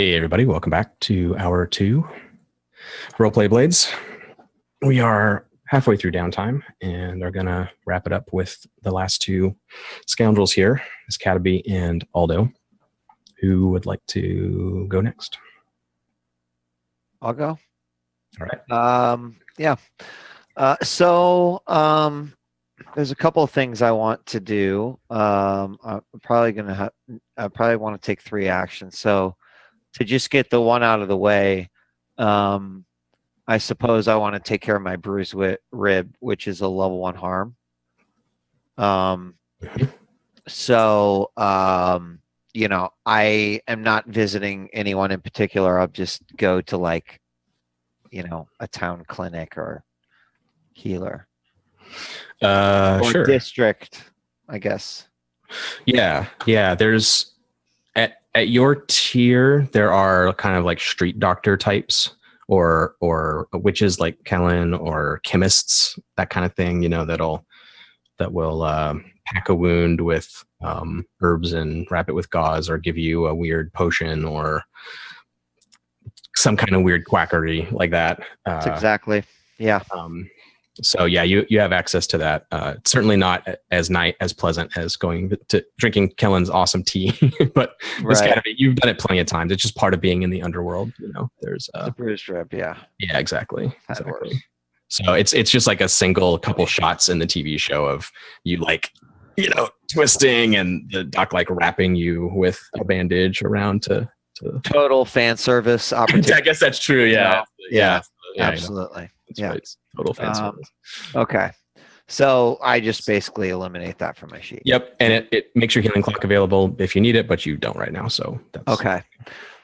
Hey everybody, welcome back to Hour 2 Roleplay Blades. We are halfway through downtime and are going to wrap it up with the last two scoundrels here, is Cataby and Aldo. Who would like to go next? I'll go. All right. Yeah. There's a couple of things I want to do. I'm probably I probably want to take 3 actions. So to just get the one out of the way, I suppose I want to take care of my bruised rib, which is a level 1 harm. You know, I am not visiting anyone in particular. I'll just go to, like, you know, a town clinic or healer. Or Sure. District, I guess. Yeah. There's at your tier, there are kind of like street doctor types or witches like Kellen or chemists, that kind of thing, you know, that will pack a wound with herbs and wrap it with gauze or give you a weird potion or some kind of weird quackery like that. That's exactly. Yeah. So yeah, you have access to that. It's certainly not as pleasant as going to drinking Kellen's awesome tea, but it's gotta be, you've done it plenty of times. It's just part of being in the underworld. You know, there's the bruised rib. Yeah. Yeah, exactly. So it's just like a single couple shots in the TV show of you, like, you know, twisting and the doc like wrapping you with a bandage around to total fan service opportunity. I guess that's true. Yeah. Yeah, absolutely. You know, that's right. Total fan service. Okay. So I just basically eliminate that from my sheet. Yep. And it makes your healing clock available if you need it, but you don't right now. So that's okay.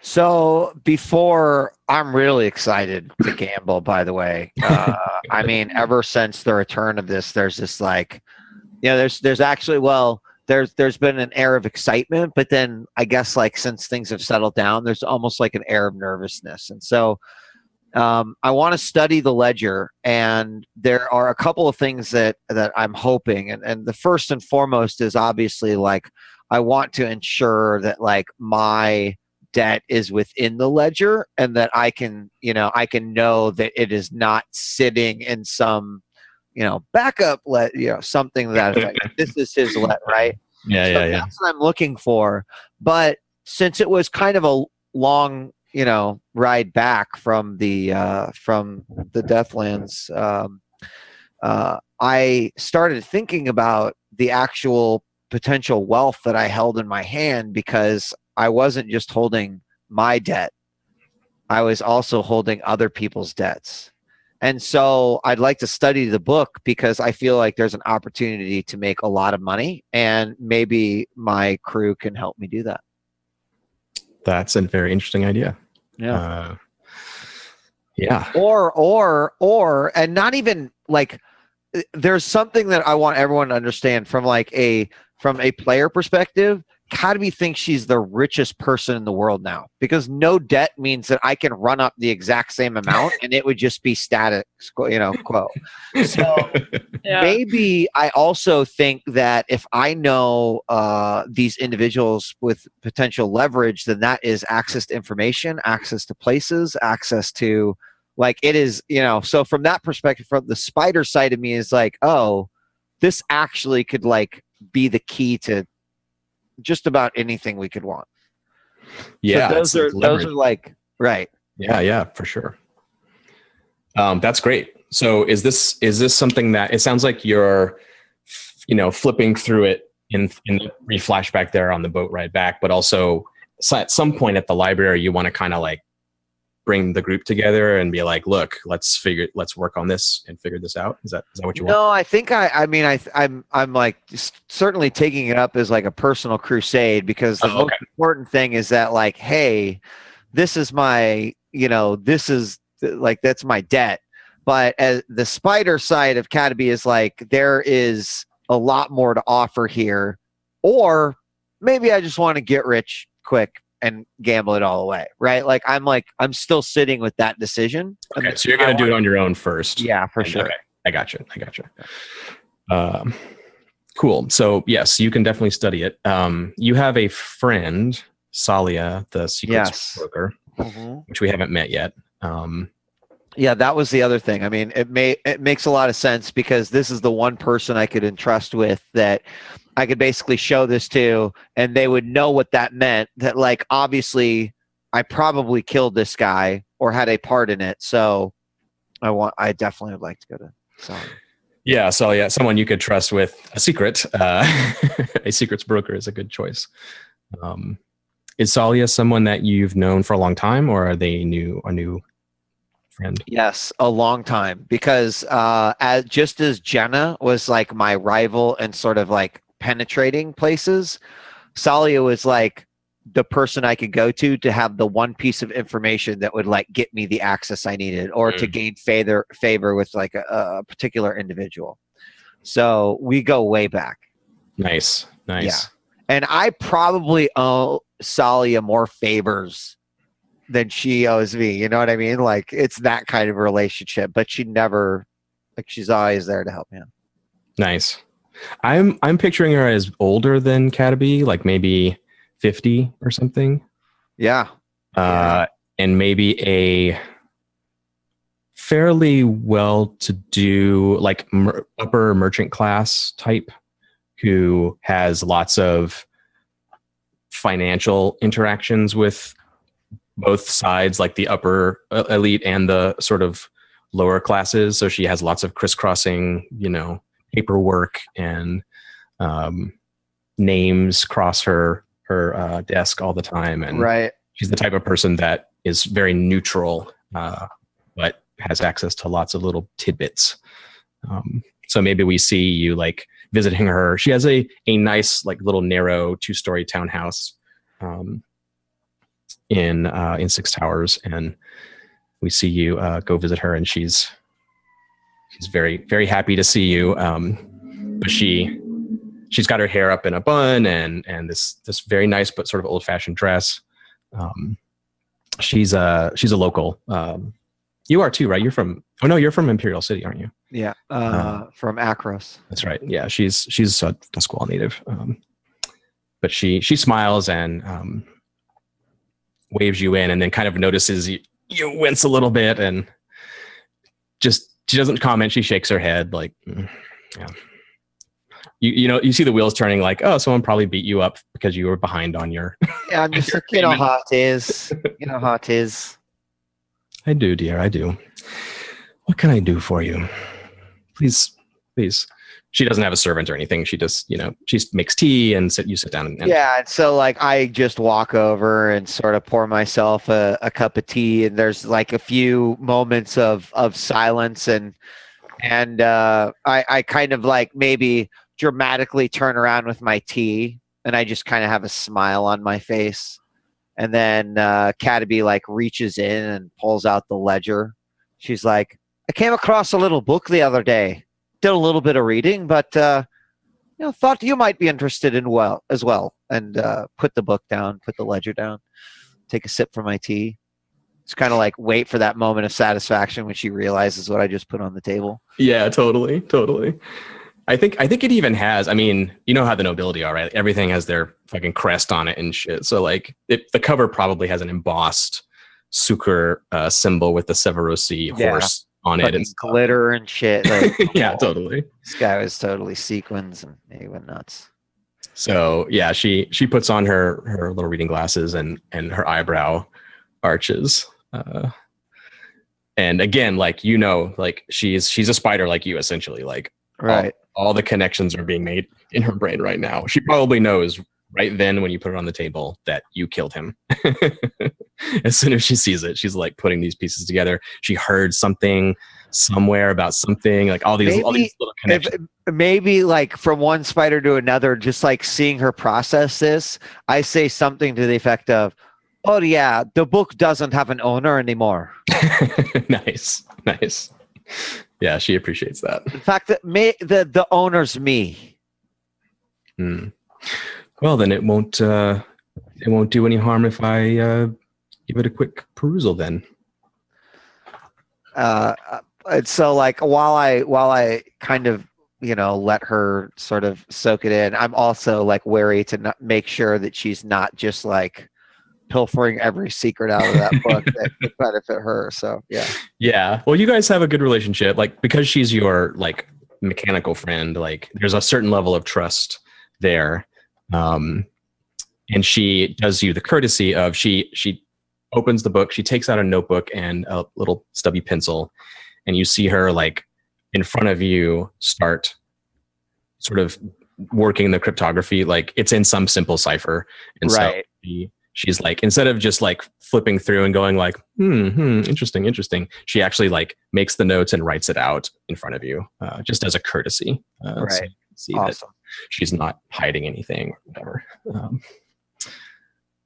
So before, I'm really excited to gamble, by the way. I mean, ever since the return of this, there's this, like, you know, there's actually, well, there's been an air of excitement, but then I guess, like, since things have settled down, there's almost like an air of nervousness. And so I want to study the ledger, and there are a couple of things that I'm hoping. And the first and foremost is obviously, like, I want to ensure that, like, my debt is within the ledger and that I can know that it is not sitting in some, you know, backup something that this is his right? Yeah. That's what I'm looking for. But since it was kind of a long, you know, ride back from the Deathlands, I started thinking about the actual potential wealth that I held in my hand, because I wasn't just holding my debt, I was also holding other people's debts. And so I'd like to study the book, because I feel like there's an opportunity to make a lot of money, and maybe my crew can help me do that. That's a very interesting idea. Yeah. Yeah. Or, and not even, like, there's something that I want everyone to understand from a player perspective. Cataby thinks she's the richest person in the world now, because no debt means that I can run up the exact same amount and it would just be static, you know, quo. So maybe I also think that if I know these individuals with potential leverage, then that is access to information, access to places, access to, like, it is, you know, so from that perspective, from the spider side of me is like, oh, this actually could, like, be the key to just about anything we could want. Yeah. So those are like, right. Yeah, for sure. That's great. So is this something that, it sounds like you're, you know, flipping through it in the flashback there on the boat ride back, but also at some point at the library, you want to kind of, like, bring the group together and be like, look, let's work on this and figure this out. Is that what you want? No, I think I'm like certainly taking it up as, like, a personal crusade, because the most important thing is that, like, hey, this is my, you know, this is, like, that's my debt. But as the spider side of Cataby is like, there is a lot more to offer here, or maybe I just want to get rich quick and gamble it all away, right? I'm still sitting with that decision. Okay, so you're going to do it on your own first. Yeah, for sure. Okay, I got you. Cool. So yes, you can definitely study it. You have a friend Salia, the secrets Yes. broker, Mhm. which we haven't met yet. Yeah, that was the other thing. I mean, it makes a lot of sense because this is the one person I could entrust with that I could basically show this to, and they would know what that meant. That, like, obviously, I probably killed this guy or had a part in it. So I definitely would like to go to Salia. Yeah, Salia, someone you could trust with a secret. A secrets broker is a good choice. Is Salia someone that you've known for a long time, or are they a new friend? Yes, a long time because just as Jenna was like my rival and sort of like penetrating places, Salia was like the person I could go to have the one piece of information that would like get me the access I needed or to gain favor with like a particular individual. So we go way back. Nice. Yeah. And I probably owe Salia more favors than she owes me. You know what I mean? Like, it's that kind of relationship, but she never, like, she's always there to help me out. Nice. I'm picturing her as older than Cataby, like maybe 50 or something. Yeah. And maybe a fairly well-to-do, like upper merchant class type who has lots of financial interactions with both sides, like the upper elite and the sort of lower classes. So she has lots of crisscrossing, paperwork and names cross her desk all the time. And right. She's the type of person that is very neutral, but has access to lots of little tidbits. So maybe we see you like visiting her. She has a nice, like, little narrow 2-story townhouse in Six Towers, and we see you go visit her, and she's very, very happy to see you. But she's got her hair up in a bun and this very nice but sort of old-fashioned dress. She's a local. You are too, right? You're from Imperial City, aren't you? Yeah. From Akros. That's right. Yeah, she's a Duskwall native. But she smiles and waves you in, and then kind of notices you wince a little bit, and she doesn't comment. She shakes her head like, yeah. You see the wheels turning, like, oh, someone probably beat you up because you were behind on your. Yeah, I'm just like, you know how it is. You know how it is. I do, dear. I do. What can I do for you? Please. She doesn't have a servant or anything. She just, she makes tea and you sit down. Yeah. And so, like, I just walk over and sort of pour myself a cup of tea. And there's like a few moments of silence. And I kind of like maybe dramatically turn around with my tea. And I just kind of have a smile on my face. And then Cataby like reaches in and pulls out the ledger. She's like, I came across a little book the other day. Did a little bit of reading, but thought you might be interested in as well. And put the book down, put the ledger down, take a sip from my tea. Just kind of like wait for that moment of satisfaction when she realizes what I just put on the table. Yeah, totally. I think it even has. I mean, you know how the nobility are, right? Everything has their fucking crest on it and shit. So like, the cover probably has an embossed Sukur symbol with the Severosi horse on it, and glitter and shit. Like, yeah, totally. This guy was totally sequins, and he went nuts. So yeah, she puts on her little reading glasses, and her eyebrow arches. And again, like, like she's a spider like you, essentially. Like, right. All the connections are being made in her brain right now. She probably knows right then when you put it on the table that you killed him. As soon as she sees it, she's like putting these pieces together. She heard something somewhere about something, like all these little connections. Maybe like from one spider to another, just like seeing her process this, I say something to the effect of, oh yeah, the book doesn't have an owner anymore. Nice. Yeah, she appreciates that. In fact, the owner's me. Well, then it won't do any harm if I give it a quick perusal then. So like while I kind of let her sort of soak it in, I'm also like wary to not make sure that she's not just like pilfering every secret out of that book that could benefit her. So yeah. Yeah. Well, you guys have a good relationship, like because she's your like mechanical friend. Like there's a certain level of trust there, and she does you the courtesy of she opens the book, she takes out a notebook and a little stubby pencil, and you see her like in front of you start sort of working the cryptography. Like it's in some simple cipher, and Right. so she's like, instead of just like flipping through and going like interesting, she actually like makes the notes and writes it out in front of you, just as a courtesy. Right. So you can see Awesome. that she's not hiding anything or whatever.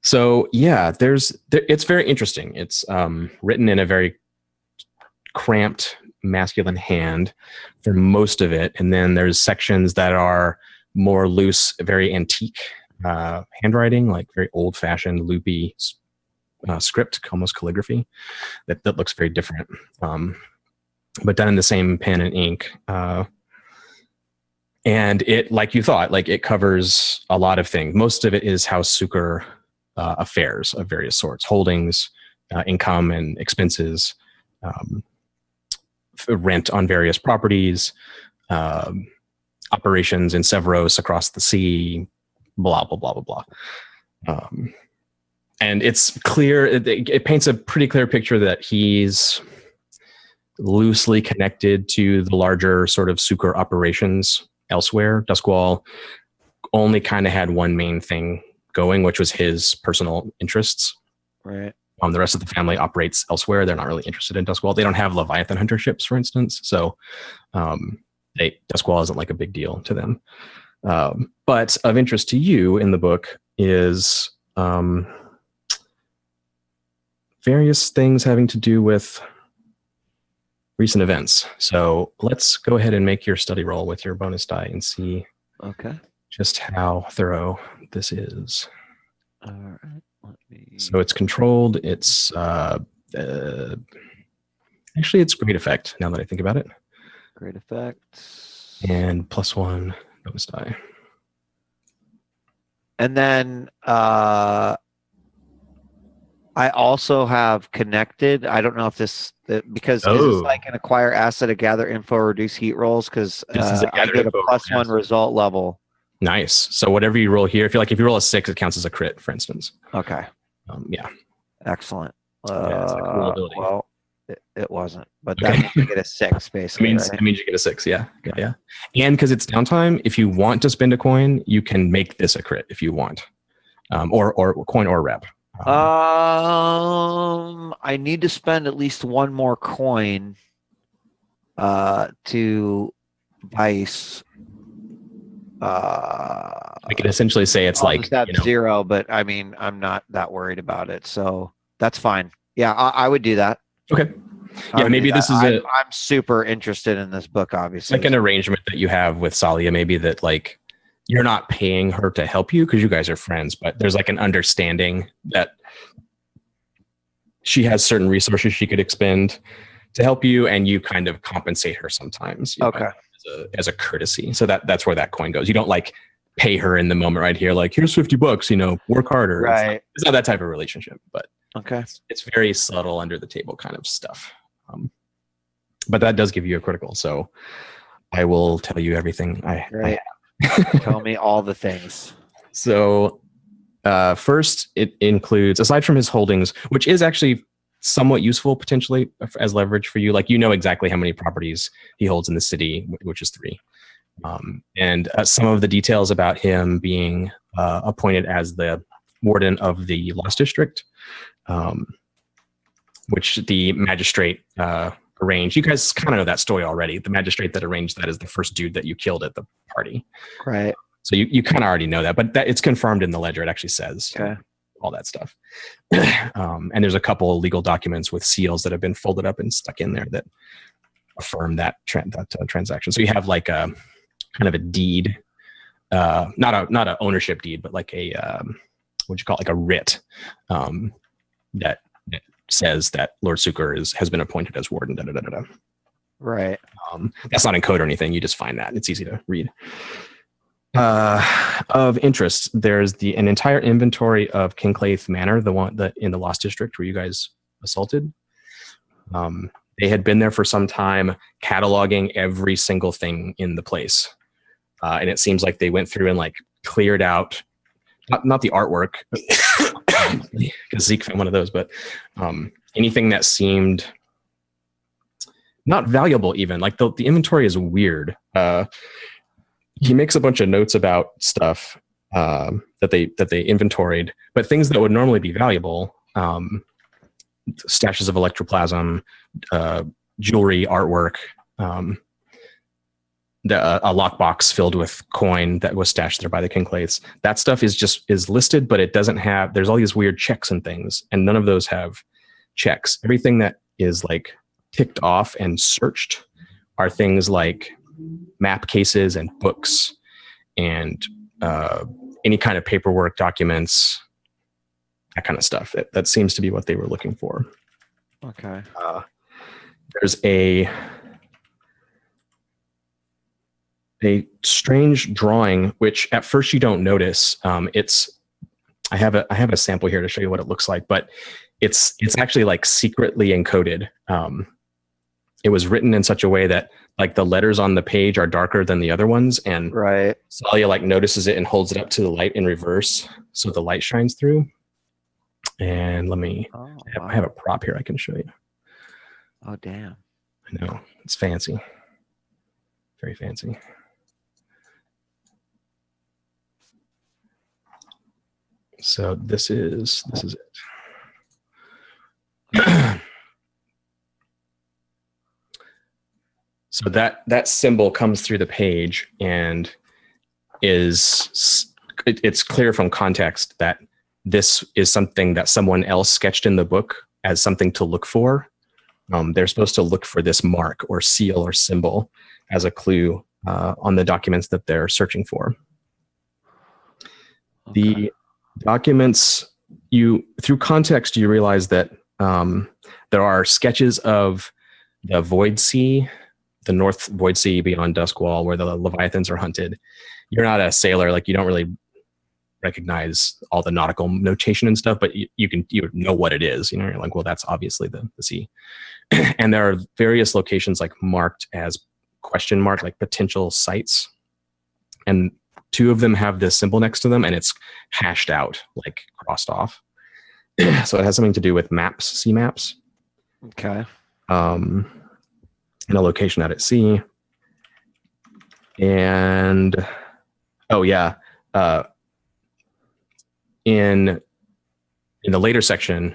So yeah, it's very interesting. It's written in a very cramped masculine hand for most of it, and then there's sections that are more loose, very antique handwriting, like very old-fashioned loopy script, almost calligraphy, that looks very different, but done in the same pen and ink. And it, like you thought, like it covers a lot of things. Most of it is House Suker affairs of various sorts, holdings, income and expenses, rent on various properties, operations in Severos across the sea, blah, blah, blah, blah, blah. And it's clear, it paints a pretty clear picture that he's loosely connected to the larger sort of Suker operations elsewhere. Duskwall only kind of had one main thing going, which was his personal interests. Right. The rest of the family operates elsewhere. They're not really interested in Duskwall. They don't have Leviathan hunter ships, for instance. So Duskwall isn't like a big deal to them. But of interest to you in the book is various things having to do with recent events. So let's go ahead and make your study roll with your bonus die and see just how thorough this is. All right. So it's controlled. It's actually it's great effect now that I think about it. Great effect. And +1 bonus die. And then I also have connected. I don't know if this because is this like an acquire asset to gather info, reduce heat rolls, because I get a +1 result level. Nice. So whatever you roll here, if you roll a 6, it counts as a crit, for instance. Okay. Yeah. Excellent. Yeah, it's a cool ability. Well, it wasn't, but that means you get a 6 basically. It means you get a 6. Yeah. Yeah. And because it's downtime, if you want to spend a coin, you can make this a crit if you want, or coin or rep. I need to spend at least one more coin to Vice. I could essentially say it's like just have 0, but I mean, I'm not that worried about it, so that's fine. Yeah, I would do that. Okay. Yeah, maybe this is I'm super interested in this book, obviously. Like an arrangement that you have with Salia, maybe that like you're not paying her to help you because you guys are friends, but there's like an understanding that she has certain resources she could expend to help you, and you kind of compensate her sometimes. As a courtesy. So that's where that coin goes. You don't like pay her in the moment right here, like here's $50, work harder. Right. It's not that type of relationship, but it's very subtle under the table kind of stuff. But that does give you a critical. So I will tell you everything I have. Tell me all the things. So first it includes, aside from his holdings, which is actually somewhat useful potentially as leverage for you. Like, exactly how many properties he holds in the city, which is 3. And some of the details about him being appointed as the warden of the Lost District, which the magistrate arranged. You guys kind of know that story already. The magistrate that arranged that is the first dude that you killed at the party. Right. So you kind of already know that, but it's confirmed in the ledger. It actually says all that stuff. And there's a couple of legal documents with seals that have been folded up and stuck in there that affirm that transaction. So you have like a kind of a deed, not a ownership deed, but like a what'd you call it? Like a writ that says that Lord Suker has been appointed as warden. Right. That's not in code or anything. You just find that it's easy to read. Of interest, there's an entire inventory of Kinclaith Manor, the one that in the Lost District where you guys assaulted. They had been there for some time, cataloging every single thing in the place, and it seems like they went through and like cleared out not the artwork because Zeke found one of those, but anything that seemed not valuable, even like the inventory is weird. He makes a bunch of notes about stuff that they inventoried, but things that would normally be valuable, stashes of electroplasm, jewelry, artwork, a lockbox filled with coin that was stashed there by the Kinclaiths. That stuff is listed, but it doesn't have. There's all these weird checks and things, and none of those have checks. Everything that is like ticked off and searched are things like map cases and books and any kind of paperwork, documents, that kind of stuff. That seems to be what they were looking for. Okay. There's a strange drawing, which at first you don't notice. I have a sample here to show you what it looks like, but it's actually like secretly encoded. It was written in such a way that like the letters on the page are darker than the other ones, and right. Salia like notices it and holds it up to the light in reverse so the light shines through. And let me I have a prop here I can show you. Oh damn. I know, it's fancy. Very fancy. So this is it. So that symbol comes through the page and it's clear from context that this is something that someone else sketched in the book as something to look for. They're supposed to look for this mark or seal or symbol as a clue on the documents that they're searching for. Okay. The documents, through context, you realize that there are sketches of the Void Sea, the North Void Sea beyond Duskwall, where the Leviathans are hunted. You're not a sailor, like you don't really recognize all the nautical notation and stuff, but you know what it is. You know, you're like, well, that's obviously the sea. And there are various locations like marked as question mark, like potential sites. And two of them have this symbol next to them, and it's hashed out, like crossed off. So it has something to do with maps, sea maps. Okay. In a location out at sea. And oh yeah, in the later section,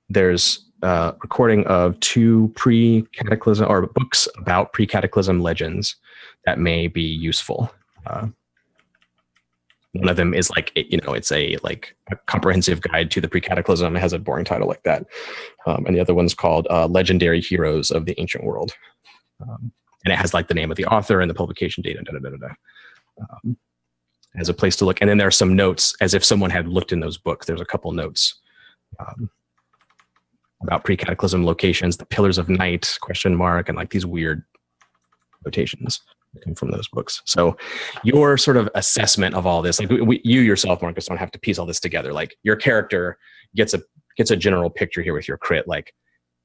there's a recording of two pre-cataclysm or books about pre-cataclysm legends that may be useful. One of them is like, it's a comprehensive guide to the pre-cataclysm. It has a boring title like that. And the other one's called Legendary Heroes of the Ancient World. And it has like the name of the author and the publication date and as a place to look. And then there are some notes as if someone had looked in those books. There's a couple notes about pre-cataclysm locations, the Pillars of Night, ? And like these weird notations that come from those books. So your sort of assessment of all this, like you yourself, Marcus, don't have to piece all this together. Like your character gets a general picture here with your crit. Like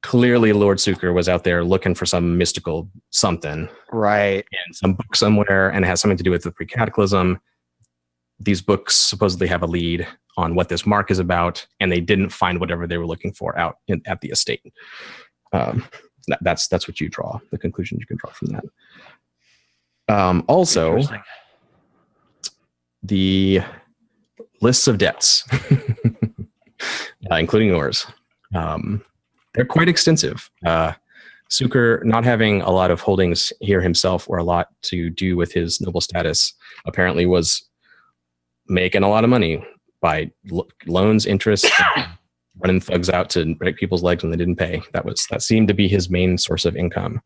clearly Lord Suker was out there looking for some mystical something. Right. In some book somewhere, and it has something to do with the pre-cataclysm. These books supposedly have a lead on what this mark is about, and they didn't find whatever they were looking for out at the estate. That's what you draw, the conclusions you can draw from that. Also, the lists of debts, including yours, they're quite extensive. Suker, not having a lot of holdings here himself or a lot to do with his noble status, apparently was making a lot of money by loans, interest, running thugs out to break people's legs when they didn't pay. That seemed to be his main source of income.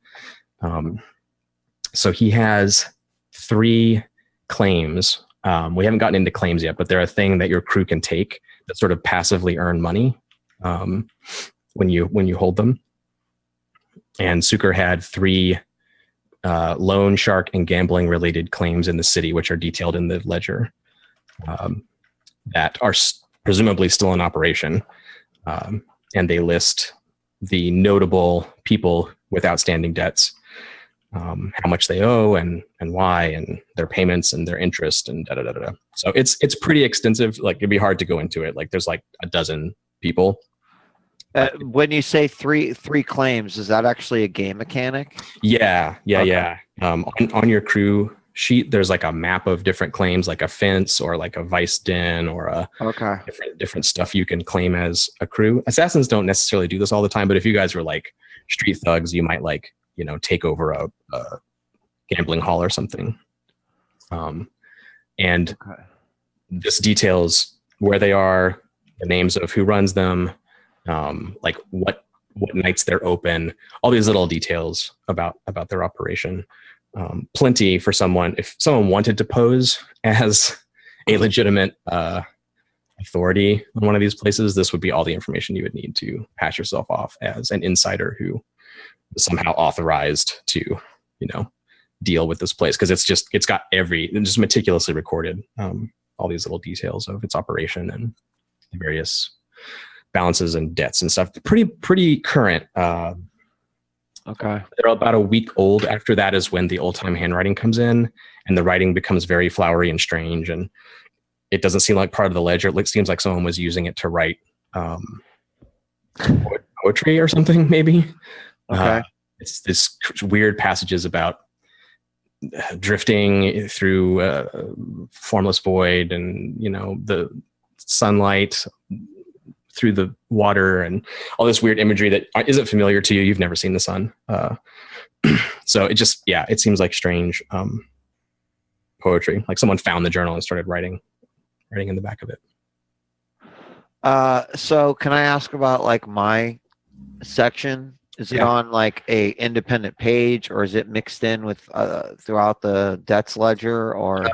So he has 3 claims. We haven't gotten into claims yet, but they're a thing that your crew can take that sort of passively earn money when you hold them. And Suker had 3 loan shark and gambling related claims in the city, which are detailed in the ledger, that are presumably still in operation. And they list the notable people with outstanding debts, how much they owe and why, and their payments and their interest and da da da da. So it's pretty extensive. Like, it'd be hard to go into it. Like, there's like a dozen people. When you say three claims, is that actually a game mechanic? Yeah. Okay. On your crew sheet, there's like a map of different claims, like a fence or like a vice den or a different stuff you can claim as a crew. Assassins don't necessarily do this all the time, but if you guys were like street thugs, you might like, take over a gambling hall or something. And this details where they are, the names of who runs them, like what nights they're open, all these little details about their operation. Plenty for someone, if someone wanted to pose as a legitimate authority on one of these places, this would be all the information you would need to pass yourself off as an insider who is somehow authorized to, deal with this place. Because it's got just meticulously recorded all these little details of its operation and the various balances and debts and stuff. Pretty current. Okay. They're about a week old. After that is when the old-time handwriting comes in, and the writing becomes very flowery and strange, and it doesn't seem like part of the ledger. It seems like someone was using it to write poetry or something, maybe. Okay. It's this weird passages about drifting through formless void, and the sunlight through the water, and all this weird imagery that isn't familiar to you. You've never seen the sun. So it seems like strange poetry. Like someone found the journal and started writing in the back of it. So can I ask about like my section? Is it on like a independent page, or is it mixed in with throughout the debts ledger, or?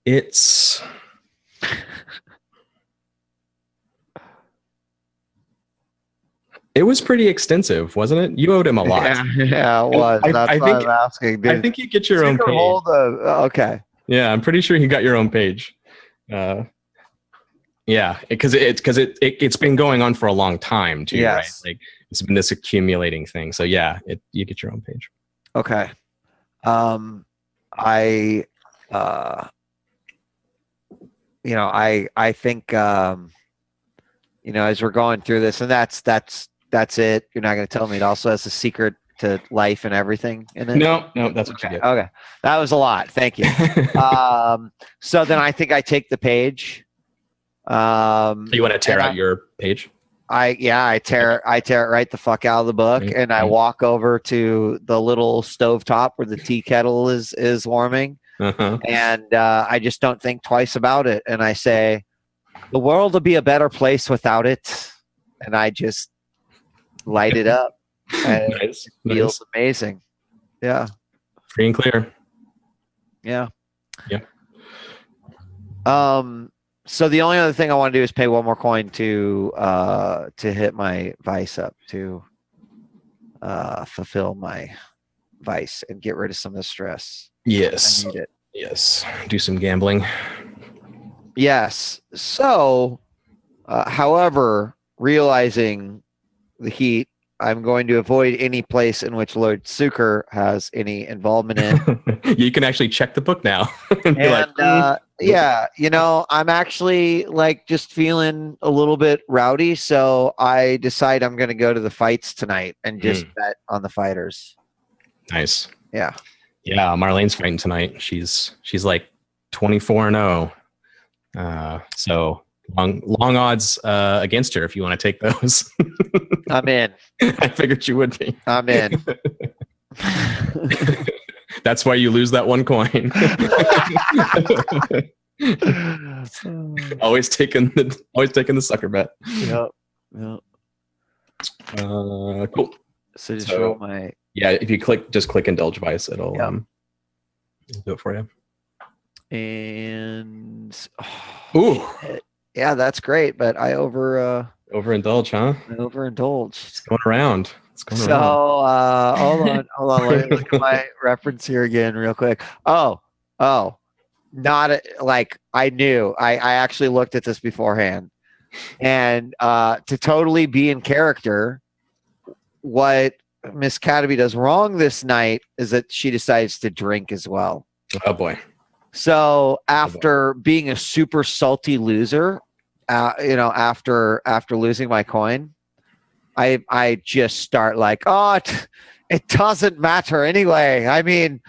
It's it was pretty extensive, wasn't it? You owed him a lot. Yeah, it was. That's why I'm asking. Dude. I think you get your own page. Okay. Yeah, I'm pretty sure you got your own page. Yeah, because it's been going on for a long time too, right? Like it's been this accumulating thing. So yeah, you get your own page. Okay. I think as we're going through this, and that's it. You're not going to tell me it also has a secret to life and everying in it? No, that's what you get. Okay. That was a lot. Thank you. So then I think I take the page. You want to tear out your page? I tear it right the fuck out of the book, and I walk over to the little stovetop where the tea kettle is warming. And I just don't think twice about it. And I say, the world will be a better place without it. And I just light it up. And it feels amazing. Yeah. Free and clear. Yeah. Yeah. So the only other thing I want to do is pay one more coin to hit my vice up, to fulfill my vice and get rid of some of the stress. Yes. I need it. Yes. Do some gambling. Yes. So, however, realizing the heat, I'm going to avoid any place in which Lord Suker has any involvement in. You can actually check the book now. Yeah, I'm actually like just feeling a little bit rowdy, so I decide I'm going to go to the fights tonight and just bet on the fighters. Nice. Yeah. Yeah, Marlene's fighting tonight. She's like 24-0. So long odds against her if you want to take those. I'm in. I figured you would be. I'm in. That's why you lose that one coin. always taking the sucker bet. Yep. Cool. So just roll my. Yeah, if you just click indulge vice, it'll do it for you. And ooh, yeah, that's great, but I overindulge, huh? I overindulged. It's going around. going So on? hold on. Let me look at my reference here again real quick. Oh, like I knew. I actually looked at this beforehand. And to totally be in character, what Miss Cataby does wrong this night is that she decides to drink as well. Oh boy. So after being a super salty loser, after losing my coin, I just start like, it doesn't matter anyway. I mean,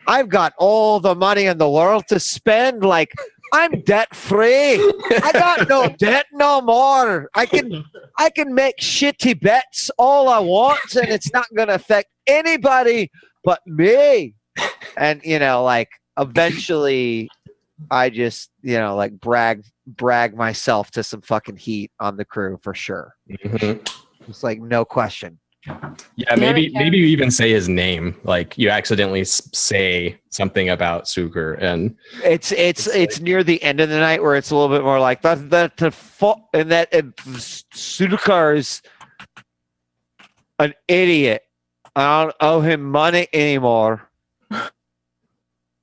I've got all the money in the world to spend. Like, I'm debt free. I got no debt no more. I can make shitty bets all I want, and it's not going to affect anybody but me. And like eventually, I just like brag myself to some fucking heat on the crew for sure. Mm-hmm. It's like no question. Yeah, maybe you even say his name. Like you accidentally say something about Suker, and it's near the end of the night where it's a little bit more like that Suker's an idiot. I don't owe him money anymore.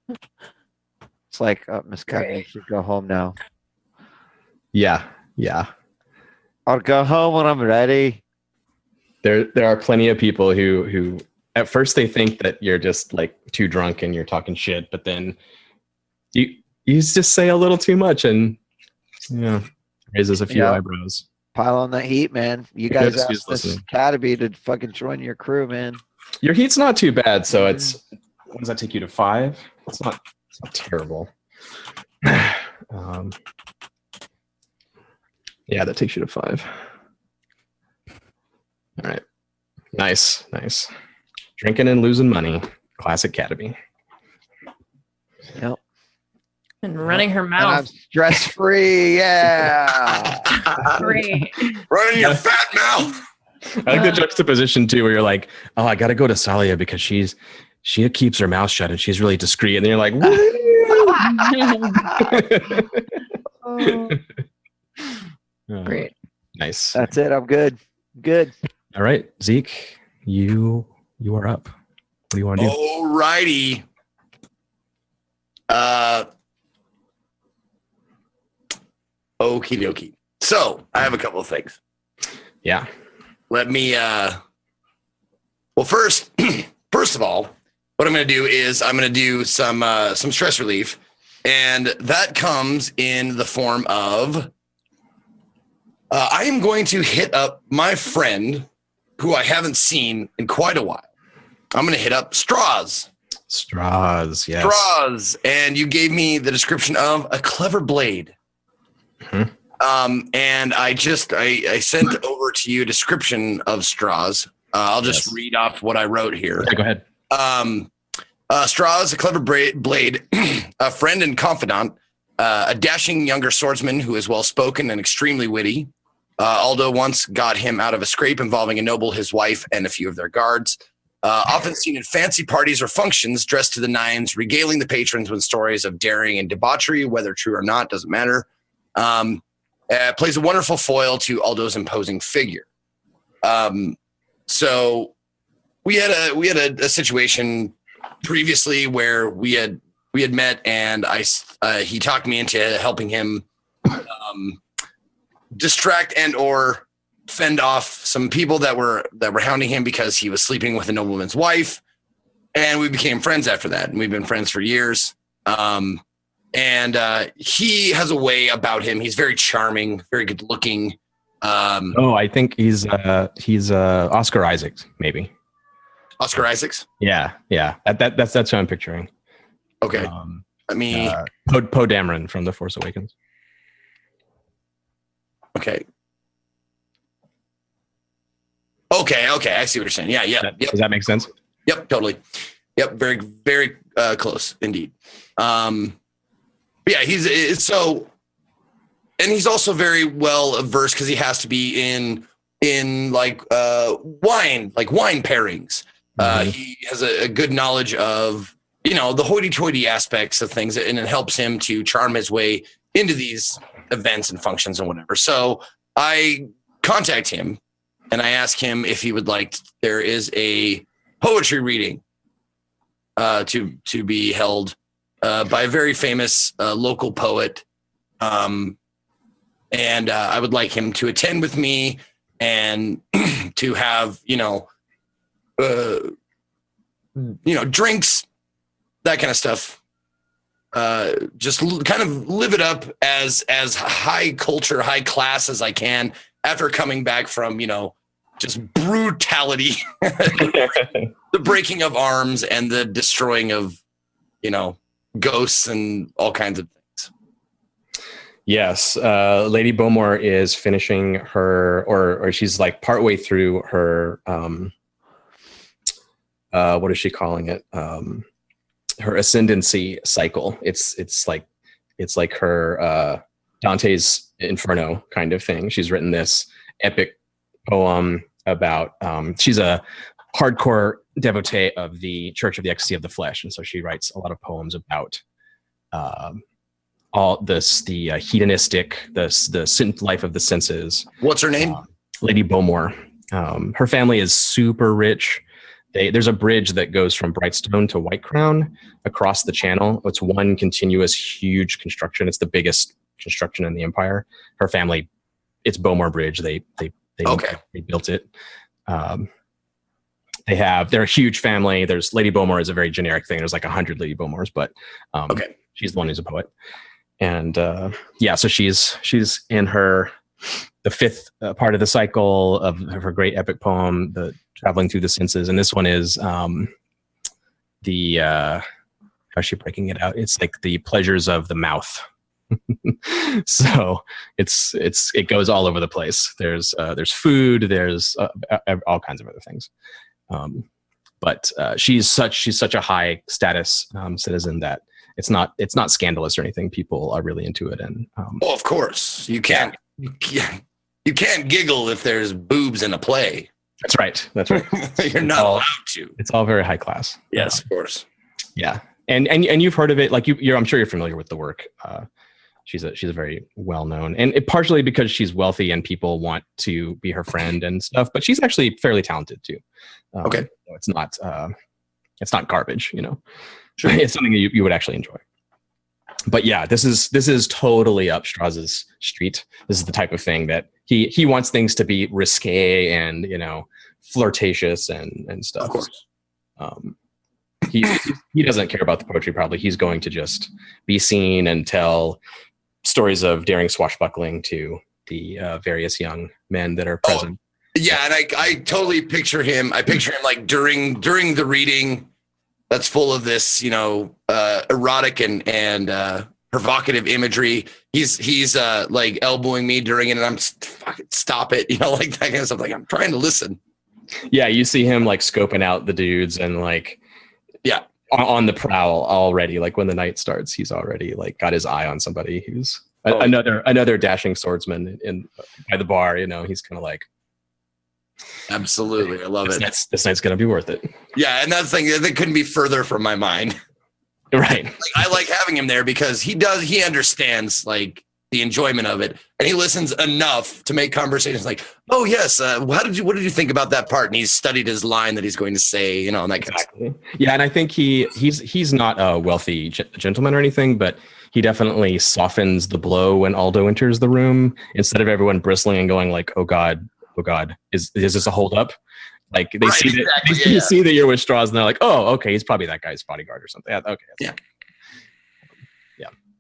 It's like Miss Cat should go home now. Yeah. I'll go home when I'm ready. There are plenty of people who at first they think that you're just like too drunk and you're talking shit, but then you just say a little too much and raises a few eyebrows. Pile on that heat, man. You guys asked this Cataby to fucking join your crew, man. Your heat's not too bad, so it's what does that take you to 5? It's not terrible. Yeah, that takes you to 5. All right. Nice. Drinking and losing money. Classic Cataby. Yep. And running her mouth. And I'm stress free. Yeah. Great. Running your fat mouth. I like the juxtaposition too, where you're like, oh, I got to go to Salia because she keeps her mouth shut and she's really discreet. And then you're like, Great. Nice. That's it. I'm good. All right, Zeke, you are up. What do you want to do? Alrighty. Okie dokie. So I have a couple of things. Yeah. Let me well first of all, what I'm gonna do is I'm gonna do some stress relief. And that comes in the form of I am going to hit up my friend who I haven't seen in quite a while. I'm going to hit up Straws. Straws, yes. Straws. And you gave me the description of a clever blade. Mm-hmm. And I sent over to you a description of Straws. I'll just read off what I wrote here. Okay, go ahead. Straws, a clever blade, a friend and confidant, a dashing younger swordsman who is well-spoken and extremely witty. Aldo once got him out of a scrape involving a noble, his wife, and a few of their guards. Often seen in fancy parties or functions, dressed to the nines, regaling the patrons with stories of daring and debauchery, whether true or not, doesn't matter. Plays a wonderful foil to Aldo's imposing figure. So we had a situation previously where we had met, and he talked me into helping him distract and or fend off some people that were hounding him because he was sleeping with a nobleman's wife, and we became friends after that, and we've been friends for years. And he has a way about him. He's very charming, very good looking. I think he's Oscar Isaacs, maybe. Oscar Isaacs. Yeah. That's what I'm picturing. Okay. Let me. Poe Dameron from The Force Awakens. Okay. I see what you're saying. Yeah. Yep. Does that make sense? Yep. Totally. Yep. Very, very close indeed. Yeah. He's so, and he's also very well versed because he has to be in like wine pairings. He has a good knowledge of, the hoity-toity aspects of things, and it helps him to charm his way into these events and functions and whatever. So I contact him and I ask him if he would like. There is a poetry reading to be held by a very famous local poet, and I would like him to attend with me and to have drinks, that kind of stuff. Just kind of live it up as high culture, high class as I can after coming back from just brutality, the breaking of arms and the destroying of ghosts and all kinds of things. Yes, Lady Bowmore is finishing her, or she's like partway through her. What is she calling it? Her ascendancy cycle. It's like her Dante's Inferno kind of thing. She's written this epic poem about. She's a hardcore devotee of the Church of the Ecstasy of the Flesh, and so she writes a lot of poems about all this, the hedonistic, the life of the senses. What's her name? Lady Bowmore. Her family is super rich. There's a bridge that goes from Brightstone to White Crown across the channel. It's one continuous huge construction. It's the biggest construction in the empire. Her family, it's Bowmore Bridge. They built it. They're a huge family. There's Lady Bowmore is a very generic thing. There's like 100 Lady Bowmores, but she's the one who's a poet. And so she's in the fifth part of the cycle of her great epic poem, the Traveling Through the Senses. And this one is how's she breaking it out? It's like the pleasures of the mouth. So it goes all over the place. There's food, there's all kinds of other things. But she's such a high status citizen that it's not scandalous or anything. People are really into it. And of course you can't giggle if there's boobs in a play. That's right. You're not allowed to. It's all very high class. Yes, of course. Yeah. And you've heard of it. Like I'm sure you're familiar with the work. She's a very well known, and partially because she's wealthy and people want to be her friend and stuff. But she's actually fairly talented too. Okay. It's not garbage. Sure. It's something that you would actually enjoy. But yeah, this is totally up Strauss's street. This is the type of thing that he wants things to be risque and flirtatious and stuff. Of course. He doesn't care about the poetry. Probably he's going to just be seen and tell stories of daring swashbuckling to the various young men that are present. Yeah, and I totally picture him. I picture him like during the reading that's full of this, erotic and provocative imagery. He's like elbowing me during it, and I'm fucking stop it, like that kind of stuff. Like I'm trying to listen. Yeah, you see him like scoping out the dudes and like on the prowl already. Like when the night starts, he's already like got his eye on somebody who's another dashing swordsman by the bar. He's kind of like. Absolutely. I love it. This night's going to be worth it. Yeah. And that's the thing that couldn't be further from my mind. Right. I like having him there because he understands like the enjoyment of it. And he listens enough to make conversations like, oh yes. What did you think about that part? And he's studied his line that he's going to say, and that kind of stuff. Yeah. And I think he's not a wealthy gentleman or anything, but he definitely softens the blow when Aldo enters the room instead of everyone bristling and going like, oh God, is this a hold up? Like they see that you're with Strauss and they're like, oh, okay, he's probably that guy's bodyguard or something. Yeah, okay.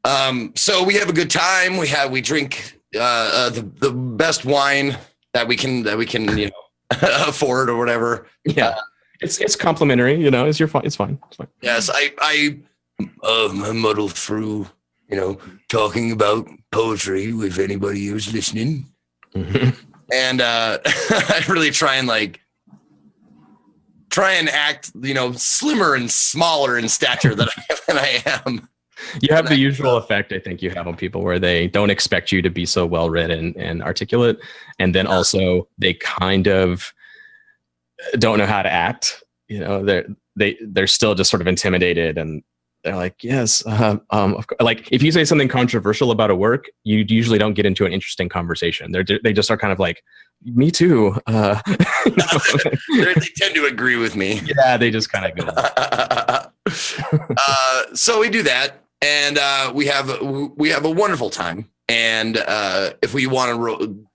Yeah. So we have a good time. We drink the best wine that we can afford or whatever. Yeah. It's complimentary, it's fine. It's fine. Yes, I muddle through, talking about poetry with anybody who's listening. Mm-hmm. And I really try and act, slimmer and smaller in stature than I am. You have the usual effect, I think, you have on people where they don't expect you to be so well read and articulate, and then also they kind of don't know how to act. They're still just sort of intimidated, and they're like, yes. Like if you say something controversial about a work, you usually don't get into an interesting conversation. They just are kind of like, me too. They tend to agree with me. Yeah, they just kind of go. So we do that, and we have a wonderful time. And if we want to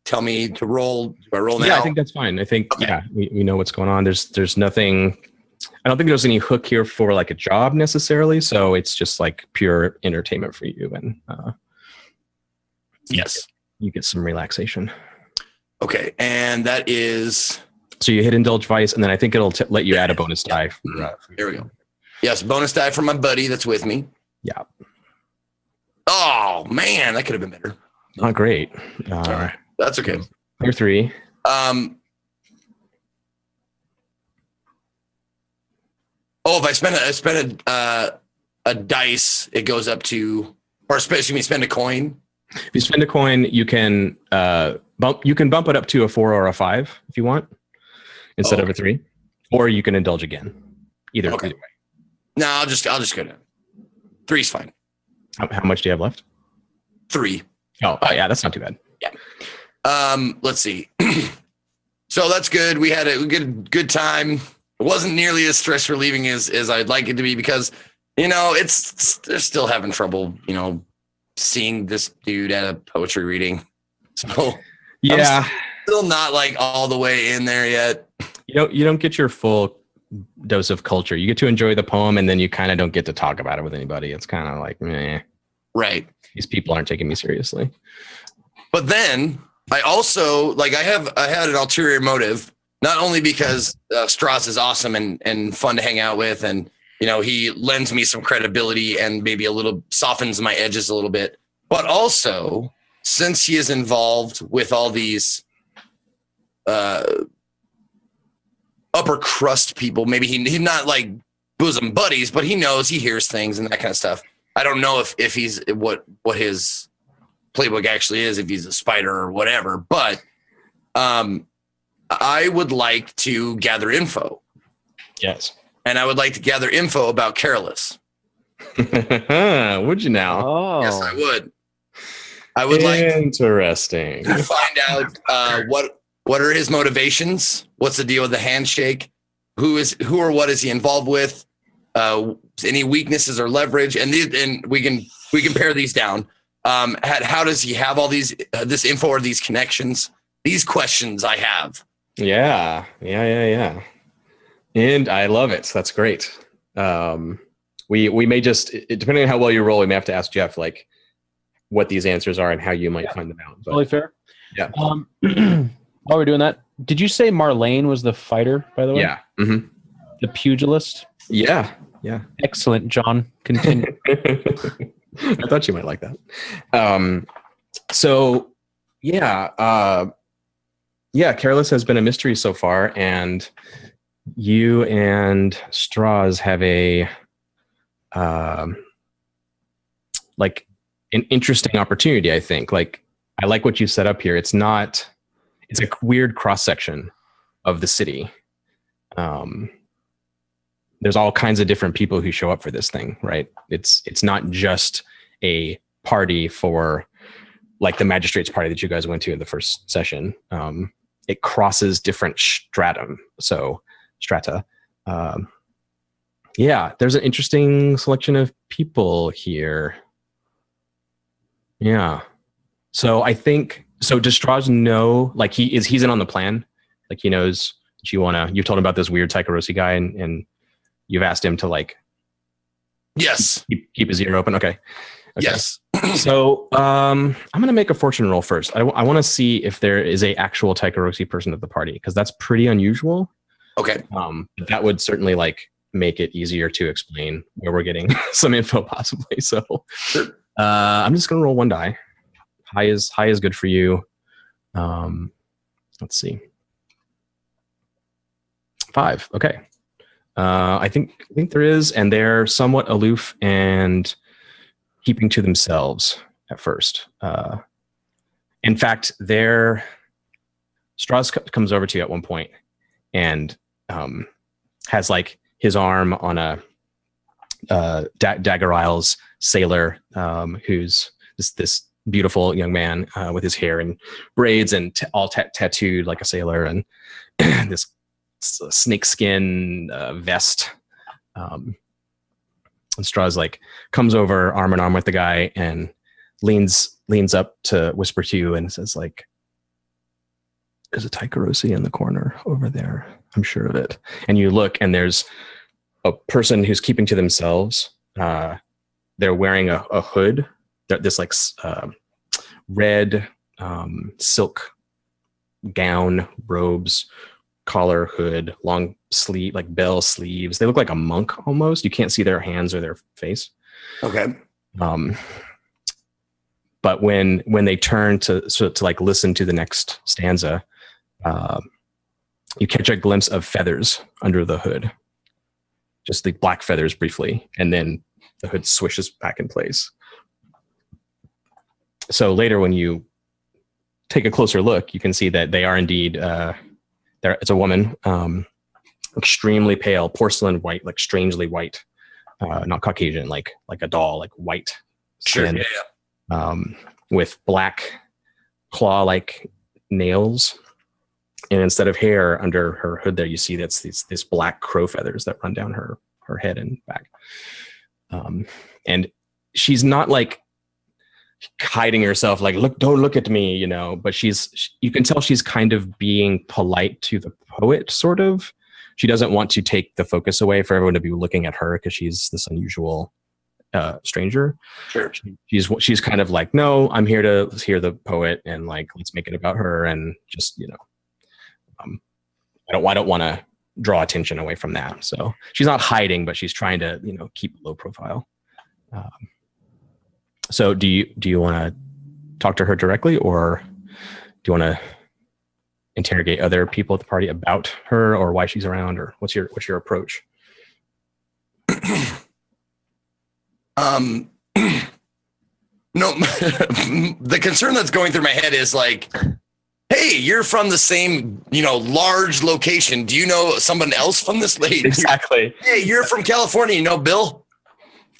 tell me to roll, do I roll now? Yeah, I think that's fine. I think we know what's going on. There's nothing. I don't think there's any hook here for like a job necessarily. So it's just like pure entertainment for you, and yes, you get some relaxation. Okay, and that is. So you hit indulge vice, and then I think it'll let you add a bonus die. There we go. Yes, bonus die from my buddy that's with me. Yeah. Oh man, that could have been better. Not great. All right. That's okay. Clear 3. If I spend a dice, it goes up to, or especially spend a coin. If you spend a coin, you can bump it up to a 4 or a 5 if you want, instead of a 3, or you can indulge again. Either way. No, I'll just go to 3's fine. How much do you have left? 3. Oh yeah, that's not too bad. Yeah. Let's see. So that's good. We had a good time. It wasn't nearly as stress relieving as I'd like it to be, because they're still having trouble seeing this dude at a poetry reading. So yeah, I'm still not like all the way in there yet. You don't get your full dose of culture. You get to enjoy the poem, and then you kind of don't get to talk about it with anybody. It's kind of like, meh. Right. These people aren't taking me seriously. But then I also I had an ulterior motive, not only because Strauss is awesome and fun to hang out with, and he lends me some credibility and maybe softens my edges a little bit, but also since he is involved with all these upper crust people, maybe he's not like bosom buddies, but he hears things and that kind of stuff. I don't know if he's what his playbook actually is, if he's a spider or whatever, but I would like to gather info. Yes. And I would like to gather info about Careless. Would you now? Oh, Yes, I would. I would like interesting to find out what are his motivations? What's the deal with the handshake? Who or what is he involved with? Any weaknesses or leverage? And we can pare these down. How does he have all this info or these connections? These questions I have. Yeah. And I love it. That's great. We may just, depending on how well you roll, we may have to ask Jeff like what these answers are and how you might find them out. But, totally fair. Yeah. While we're doing that, did you say Marlene was the fighter, by the way? Yeah. Mm-hmm. The pugilist? Yeah. Excellent, John. Continue. I thought you might like that. Careless has been a mystery so far, and you and Strauss have an interesting opportunity, I think. Like, I like what you set up here. It's a weird cross-section of the city. There's all kinds of different people who show up for this thing, right? It's not just a party for like the magistrate's party that you guys went to in the first session. It crosses different strata. There's an interesting selection of people here. Yeah. So I think, does Strauss know, like he's in on the plan? Like he knows that you've told him about this weird Tycherosi guy and you've asked him to like, yes, keep his ear open. Okay. Yes. So I'm going to make a fortune roll first. I want to see if there is a actual Tycherosi person at the party, because that's pretty unusual. Okay. That would certainly like make it easier to explain where we're getting some info possibly. So sure. I'm just going to roll 1 die. High is good for you. Let's see. 5. Okay. I think there is, and they're somewhat aloof and keeping to themselves at first. In fact, Strauss comes over to you at one point and has like his arm on Dagger Isle's sailor, who's this beautiful young man with his hair in braids and all tattooed like a sailor, and this snakeskin vest. And Strahd like comes over arm in arm with the guy and leans up to whisper to you and says like, "There's a Tycherosi in the corner over there. I'm sure of it." And you look, and there's a person who's keeping to themselves. They're wearing a hood. This like red silk gown, robes, collar, hood, long sleeve, like bell sleeves. They look like a monk almost. You can't see their hands or their face. Okay. But when they turn to like listen to the next stanza, you catch a glimpse of feathers under the hood, just the black feathers briefly, and then the hood swishes back in place. So later, when you take a closer look, you can see that they are indeed. It's a woman, extremely pale, porcelain white, like strangely white, not Caucasian, like a doll, like white skin, Sure. Yeah. with black claw-like nails, and instead of hair under her hood, there you see that's these black crow feathers that run down her head and back. And she's not like hiding herself, like don't look at me, you know. But you can tell she's kind of being polite to the poet, sort of. She doesn't want to take the focus away for everyone to be looking at her because she's this unusual stranger. Sure. She's kind of like, no, I'm here to hear the poet, and like let's make it about her, and just I don't want to draw attention away from that. So she's not hiding, but she's trying to keep a low profile. So do you want to talk to her directly, or do you want to interrogate other people at the party about her or why she's around, or what's your approach? No, the concern that's going through my head is like, hey, you're from the same, large location. Do you know someone else from this lady? Exactly. Hey, you're from California. You know Bill?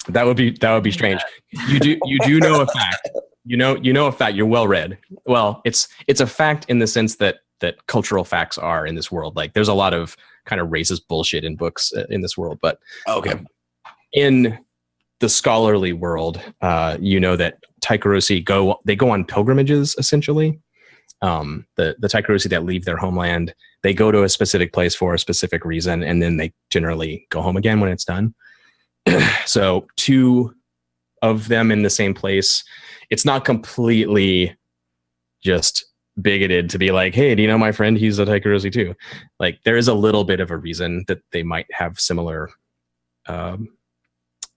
That would be strange. You do know a fact. You know a fact. You're well read. Well, it's a fact in the sense that cultural facts are in this world. Like there's a lot of kind of racist bullshit in books in this world, but okay. In the scholarly world, that Tycherosi go on pilgrimages essentially. The Tycherosi that leave their homeland, they go to a specific place for a specific reason, and then they generally go home again when it's done. So two of them in the same place, it's not completely just bigoted to be like, hey, do you know my friend? He's a Tycherosi too. Like there is a little bit of a reason that they might have similar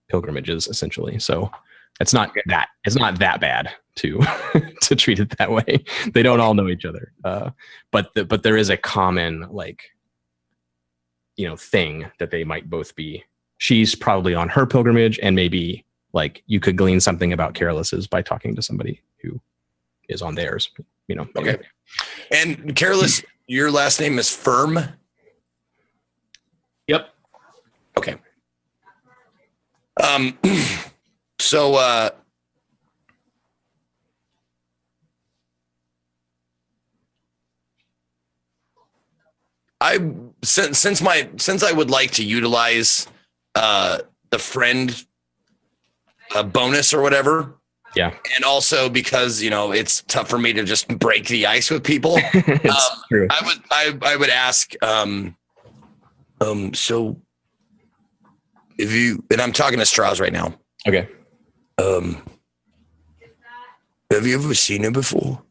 pilgrimages essentially. So it's not that bad to to treat it that way. They don't all know each other, but there is a common thing that they might both be. She's probably on her pilgrimage, and maybe like you could glean something about Careless's by talking to somebody who is on theirs. Okay. And Careless, your last name is Firm? Yep. Okay. So since I would like to utilize the friend bonus or whatever. Yeah. And also because, it's tough for me to just break the ice with people. It's true. I would ask, so if you, and I'm talking to Strauss right now. Okay. Have you ever seen her before?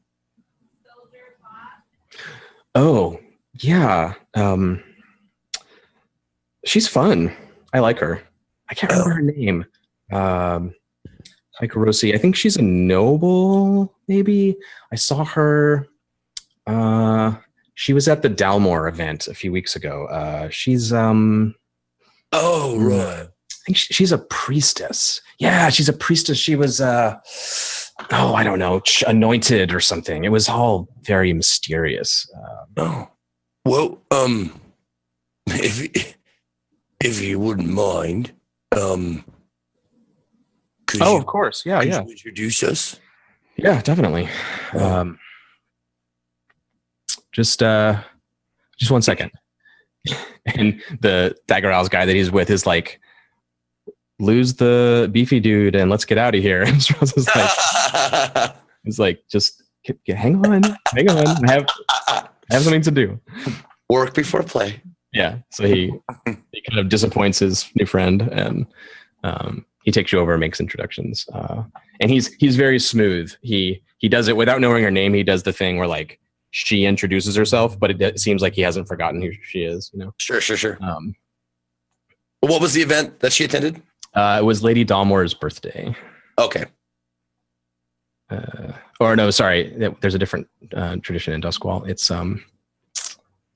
Oh, yeah. She's fun. I like her. I can't remember her name. Tycherosi. I think she's a noble, maybe. I saw her. She was at the Dalmore event a few weeks ago. She's Oh, right. I think she's a priestess. Yeah, she's a priestess. She was I don't know, anointed or something. It was all very mysterious. Well, if you wouldn't mind, Could Oh, you, of course. Yeah, could yeah. you introduce us? Yeah, definitely. Just 1 second. And the Dagger Owls guy that he's with is like, lose the beefy dude and let's get out of here. And Strauss is like, he's like, just hang on. I have something to do. Work before play. Yeah. So he kind of disappoints his new friend, and he takes you over and makes introductions. And he's very smooth. He does it without knowing her name. He does the thing where like she introduces herself, but it seems like he hasn't forgotten who she is. You know. Sure. What was the event that she attended? It was Lady Dalmore's birthday. Okay. Or no, sorry. There's a different tradition in Duskwall. It's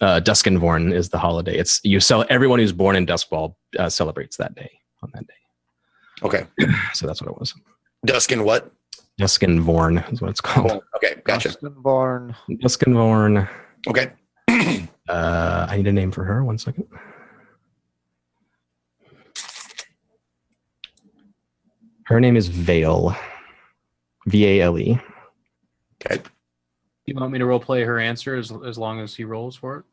Duskenvorn is the holiday. It's everyone who's born in Duskwall celebrates that day on that day. Okay. So that's what it was. Duskin what? Duskenvorn is what it's called. Okay, gotcha. Duskenvorn. Okay. I need a name for her. 1 second. Her name is Vale. Vale. Okay. You want me to role play her answer as long as he rolls for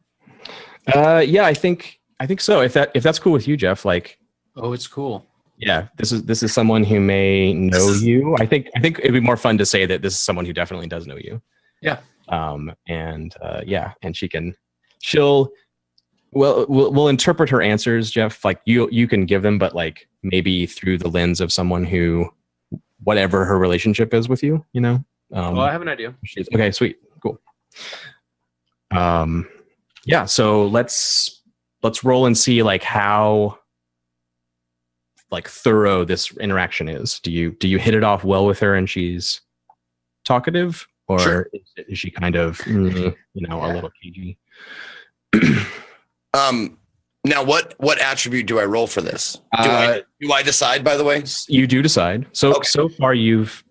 it? Yeah, I think so. If that's cool with you, Jeff, like, Oh, it's cool. yeah, this is someone who may know you. I think it'd be more fun to say that this is someone who definitely does know you. Yeah. And we'll interpret her answers, Jeff. Like you can give them, but like maybe through the lens of someone who, whatever her relationship is with you, you know. Well, I have an idea. Okay, sweet, cool. Yeah. So let's roll and see like how like thorough this interaction is. Do you hit it off well with her and she's talkative, or Sure. is she kind of a little cagey? Now what attribute do I roll for this? Do I decide, by the way? You do decide. So Okay. So far you've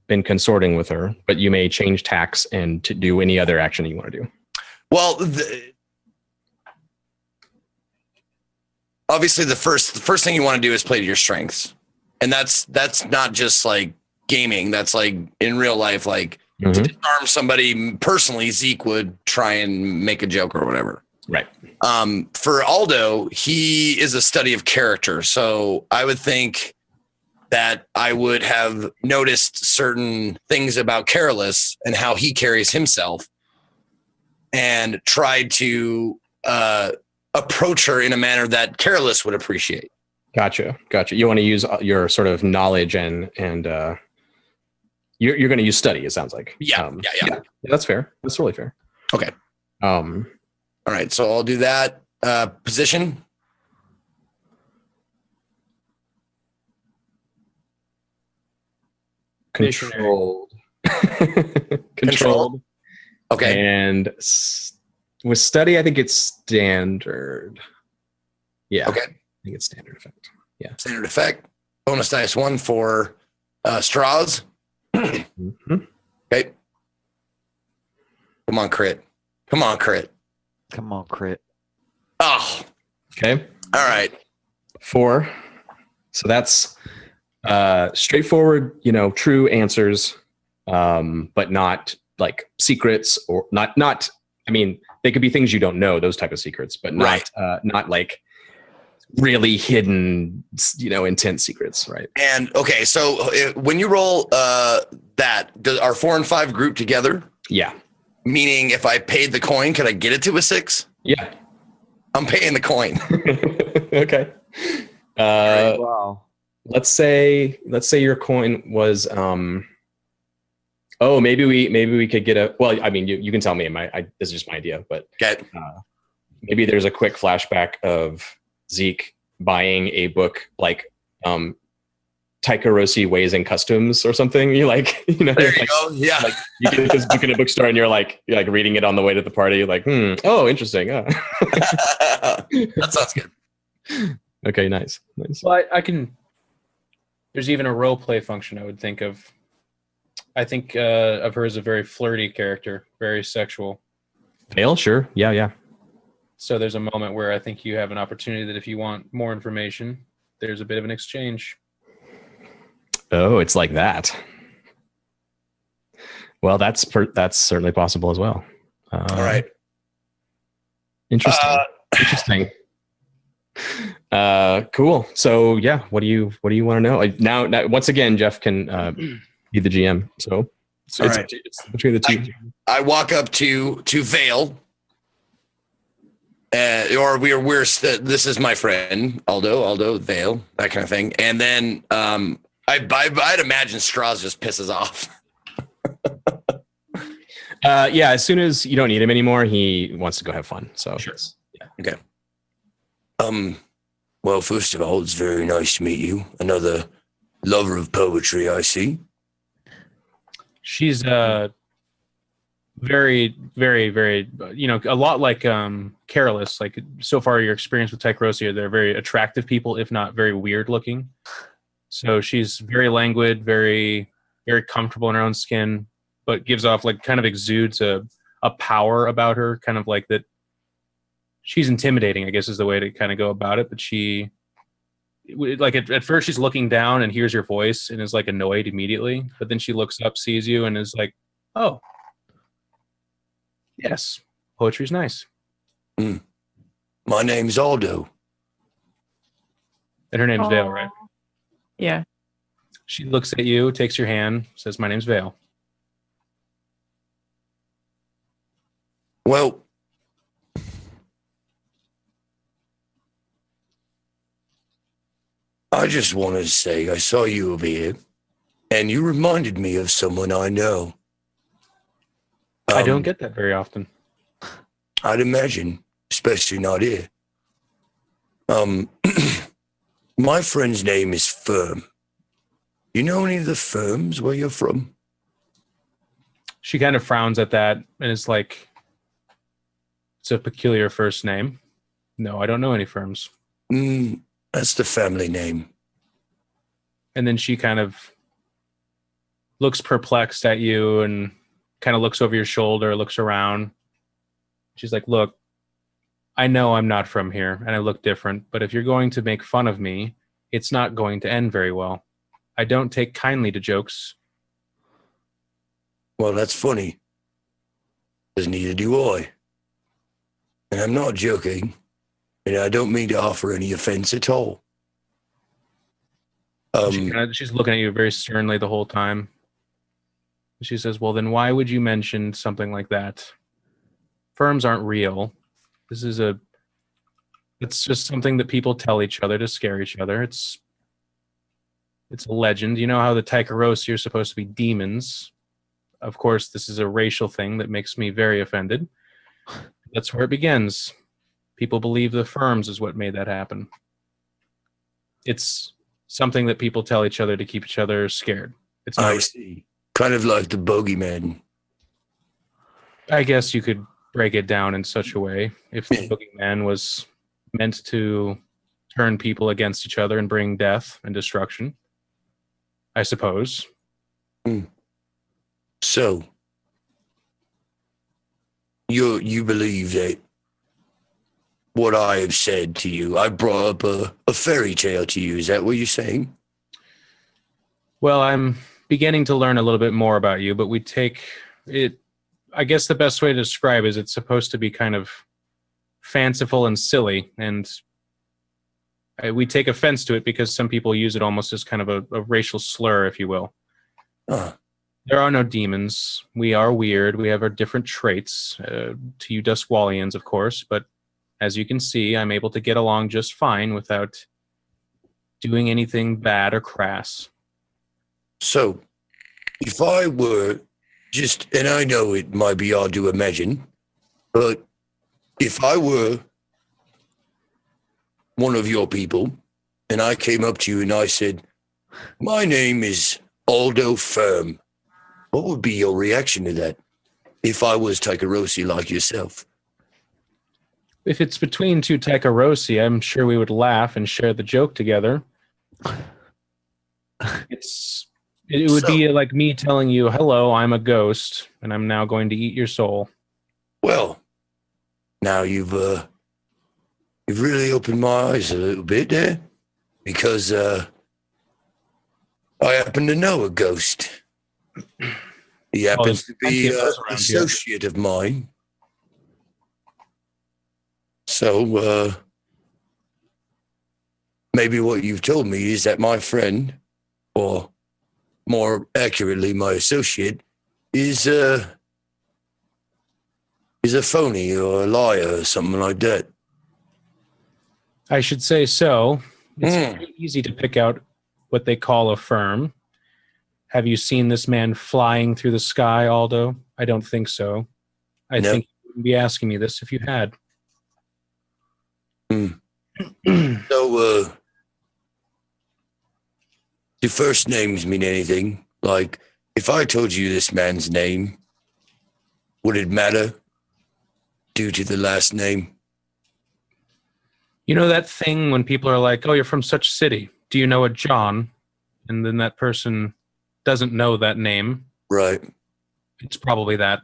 been consorting with her, but you may change tacks and to do any other action you want to do. Well, obviously the first thing you want to do is play to your strengths. And that's not just like gaming. That's like in real life, like to disarm somebody personally, Zeke would try and make a joke or whatever. Right. For Aldo, he is a study of character. So I would think that I would have noticed certain things about Careless and how he carries himself and tried to approach her in a manner that Careless would appreciate. Gotcha. You want to use your sort of knowledge and you're going to use study, it sounds like. Yeah. That's fair. That's totally fair. Okay. All right. So I'll do that. Position. Controlled. Controlled. Okay. And with study, I think it's standard. Yeah. Okay. I think it's standard effect. Yeah. Standard effect. Bonus dice 1 for straws. Mm-hmm. Okay. Come on, crit. Come on, crit. Oh. Okay. All right. 4. So that's straightforward, true answers, but not like secrets or not. I mean, they could be things you don't know, those type of secrets, but not like really hidden, intense secrets, right? And okay, so when you roll that, are 4 and 5 grouped together? Yeah. Meaning, if I paid the coin, could I get it to a 6? Yeah. I'm paying the coin. Okay. Wow. Let's say your coin was maybe we could get I mean you can tell me this is just my idea, but Okay. Maybe there's a quick flashback of Zeke buying a book like Taika Rossi Ways and Customs or something. There you go. Yeah. Like you get this book in a bookstore and you're like reading it on the way to the party. You're like, oh, interesting. That sounds good. Okay, nice. Well, I can. There's even a role play function I would think of. I think of her as a very flirty character, very sexual. Fail, sure. Yeah. So there's a moment where I think you have an opportunity that if you want more information, there's a bit of an exchange. Oh, it's like that. Well, that's certainly possible as well. All right. Interesting. Interesting. Cool. So yeah, what do you want to know? Now, once again, Jeff can be the GM. So it's right. it's between the two. I walk up to Vale, this is my friend Aldo, Vale, that kind of thing, and then I'd imagine Strauss just pisses off. Yeah, as soon as you don't need him anymore, he wants to go have fun. So Sure. Yeah. Okay. Well, first of all, it's very nice to meet you. Another lover of poetry, I see. She's very, very, very, a lot like Careless. Like, so far, your experience with Tycherosia, they're very attractive people, if not very weird looking. So she's very languid, very, very comfortable in her own skin, but gives off, like, kind of exudes a power about her, kind of like that. She's intimidating, I guess, is the way to kind of go about it. But she, like, at first she's looking down and hears your voice and is, like, annoyed immediately. But then she looks up, sees you, and is like, oh, yes, poetry's nice. My name's Aldo. And her name's Vale, right? Yeah. She looks at you, takes your hand, says, my name's Vale. Well, I just wanted to say I saw you over here, and you reminded me of someone I know. I don't get that very often. I'd imagine, especially not here. My friend's name is Firm. You know any of the firms where you're from? She kind of frowns at that and is like, it's a peculiar first name. No, I don't know any firms. That's the family name. And then she kind of looks perplexed at you and kind of looks over your shoulder, looks around. She's like, look, I know I'm not from here and I look different, but if you're going to make fun of me, it's not going to end very well. I don't take kindly to jokes. Well, that's funny. Because neither do I. And I'm not joking. And I don't mean to offer any offense at all. She's looking at you very sternly the whole time. She says, well, then why would you mention something like that? Firms aren't real. It's just something that people tell each other to scare each other. It's a legend. You know how the Tycherosi are supposed to be demons. Of course, this is a racial thing that makes me very offended. That's where it begins. People believe the firms is what made that happen. It's something that people tell each other to keep each other scared. It's not, I see. Kind of like the bogeyman. I guess you could break it down in such a way. If the boogeyman was meant to turn people against each other and bring death and destruction, I suppose. So, you believe that what I have said to you, I brought up a fairy tale to you. Is that what you're saying? Well, I'm beginning to learn a little bit more about you, but we take it, I guess the best way to describe is it's supposed to be kind of fanciful and silly, and we take offense to it because some people use it almost as kind of a racial slur, if you will. There are no demons. We are weird. We have our different traits, to you Duskwallians, of course, but as you can see, I'm able to get along just fine without doing anything bad or crass. So, if I were just, and I know it might be hard to imagine, but if I were one of your people and I came up to you and I said, my name is Aldo Firm, what would be your reaction to that if I was Tycherosi like yourself? If it's between two Tycherosi, I'm sure we would laugh and share the joke together. It would be like me telling you, hello, I'm a ghost, and I'm now going to eat your soul. Well, now you've really opened my eyes a little bit there. because I happen to know a ghost. He happens to be an associate of mine. So maybe what you've told me is that my friend, or more accurately, my associate, is a phony or a liar or something like that. I should say so. It's very easy to pick out what they call a firm. Have you seen this man flying through the sky, Aldo? I don't think so. I think you wouldn't be asking me this if you had. So, do first names mean anything? Like, if I told you this man's name, would it matter due to the last name? You know that thing when people are like, oh, you're from such city. Do you know a John? And then that person doesn't know that name. Right. It's probably that.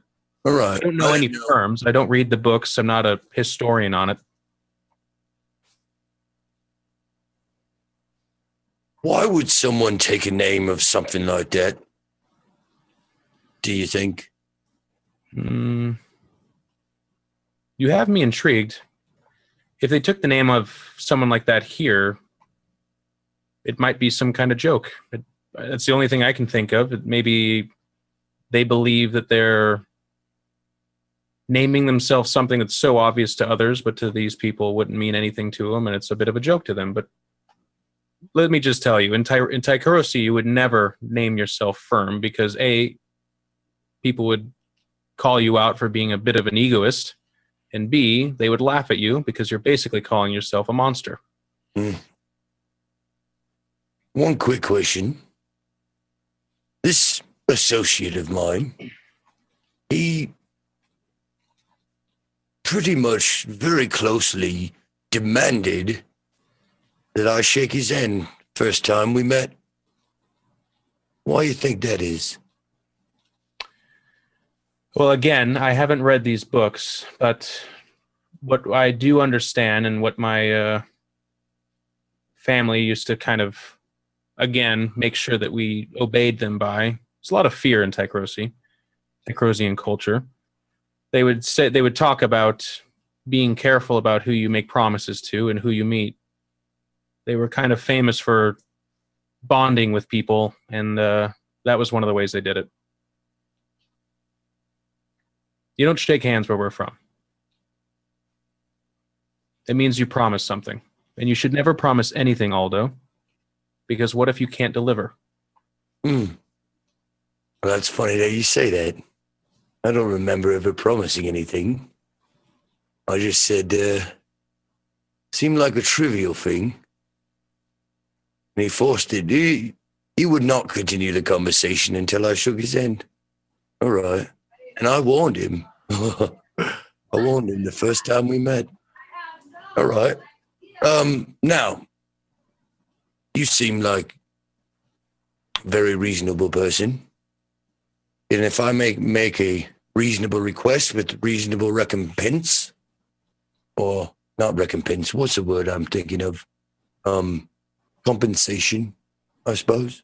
All right. I don't know any firms. I don't read the books. I'm not a historian on it. Why would someone take a name of something like that? Do you think? You have me intrigued. If they took the name of someone like that here, it might be some kind of joke. That's the only thing I can think of. Maybe they believe that they're naming themselves something that's so obvious to others, but to these people wouldn't mean anything to them, and it's a bit of a joke to them. But let me just tell you, in Tycherosi, you would never name yourself firm because A, people would call you out for being a bit of an egoist, and B, they would laugh at you because you're basically calling yourself a monster. One quick question. This associate of mine, he pretty much very closely demanded that I shake his hand first time we met. Why do you think that is? Well, again, I haven't read these books, but what I do understand and what my family used to kind of, again, make sure that we obeyed them by. There's a lot of fear in Tychrosian culture. They would talk about being careful about who you make promises to and who you meet. They were kind of famous for bonding with people, and that was one of the ways they did it. You don't shake hands where we're from. It means you promise something. And you should never promise anything, Aldo, because what if you can't deliver? Well, that's funny that you say that. I don't remember ever promising anything. I just said, seemed like a trivial thing. And he forced it. He would not continue the conversation until I shook his hand. All right. And I warned him. I warned him the first time we met. All right. Now, you seem like a very reasonable person. And if I make a reasonable request with reasonable recompense, or not recompense, what's the word I'm thinking of? Compensation, I suppose.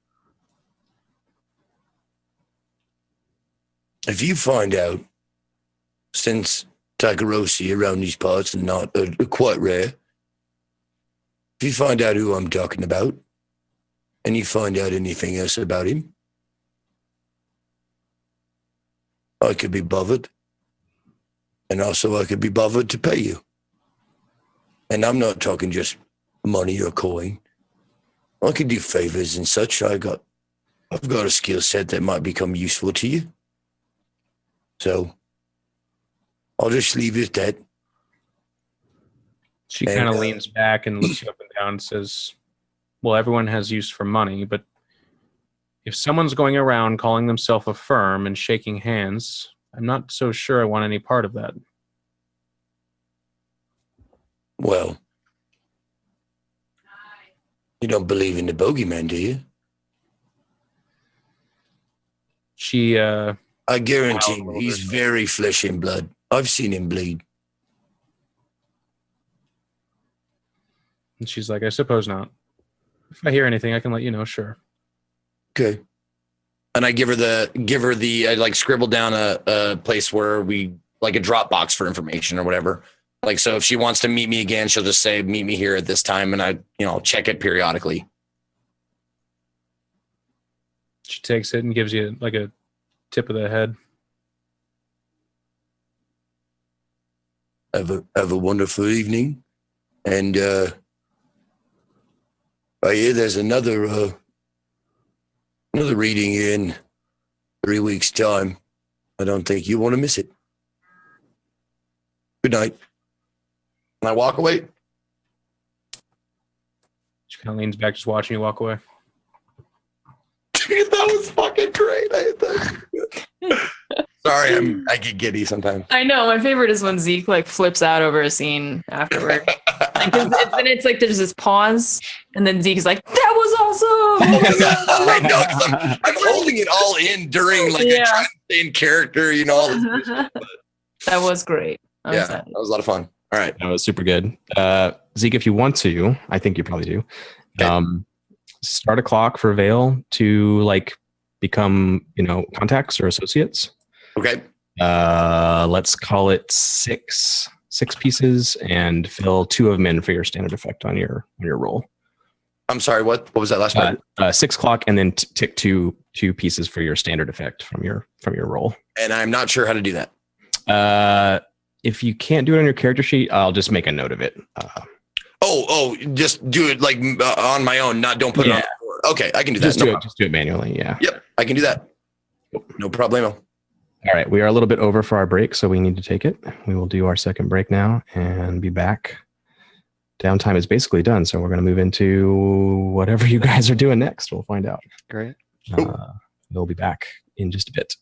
If you find out, since Tycherosi around these parts are not quite rare, if you find out who I'm talking about, and you find out anything else about him, I could be bothered. And also I could be bothered to pay you. And I'm not talking just money or coin. I can do favors and such. I've got a skill set that might become useful to you. So I'll just leave it at that. She kind of leans back and looks you up and down and says, well, everyone has use for money, but if someone's going around calling themselves a firm and shaking hands, I'm not so sure I want any part of that. Well, you don't believe in the bogeyman, do you? I guarantee you, he's very flesh and blood. I've seen him bleed. And she's like, I suppose not. If I hear anything, I can let you know. Sure. Okay. And I give her the I like scribble down a place where we like a Dropbox for information or whatever. Like, so if she wants to meet me again, she'll just say, meet me here at this time. And I'll check it periodically. She takes it and gives you like a tip of the head. Have a wonderful evening. And I hear there's another reading in 3 weeks' time. I don't think you want to miss it. Good night. And I walk away. She kind of leans back, just watching you walk away. That was fucking great. Sorry, I get giddy sometimes. I know. My favorite is when Zeke like flips out over a scene afterward. It's like there's this pause, and then Zeke is like, "That was awesome!" I know, 'cause I'm holding it all in during like Yeah. a trying to stay in character, all this. That was great. I'm Yeah, excited. that was a lot of fun. All right. That was super good. Zeke, if you want to, I think you probably do. Okay. Start a clock for Vale to like become, contacts or associates. Okay. Let's call it six pieces, and fill 2 of them in for your standard effect on your roll. I'm sorry. What was that last part? 6 clock, and then tick two pieces for your standard effect from your roll. And I'm not sure how to do that. If you can't do it on your character sheet, I'll just make a note of it. Just do it like on my own. Don't put it on the board. Okay, I can do that. Just do it manually. Yeah. Yep, I can do that. No problemo. All right, we are a little bit over for our break, so we need to take it. We will do our second break now and be back. Downtime is basically done, so we're going to move into whatever you guys are doing next. We'll find out. Great. We'll be back in just a bit.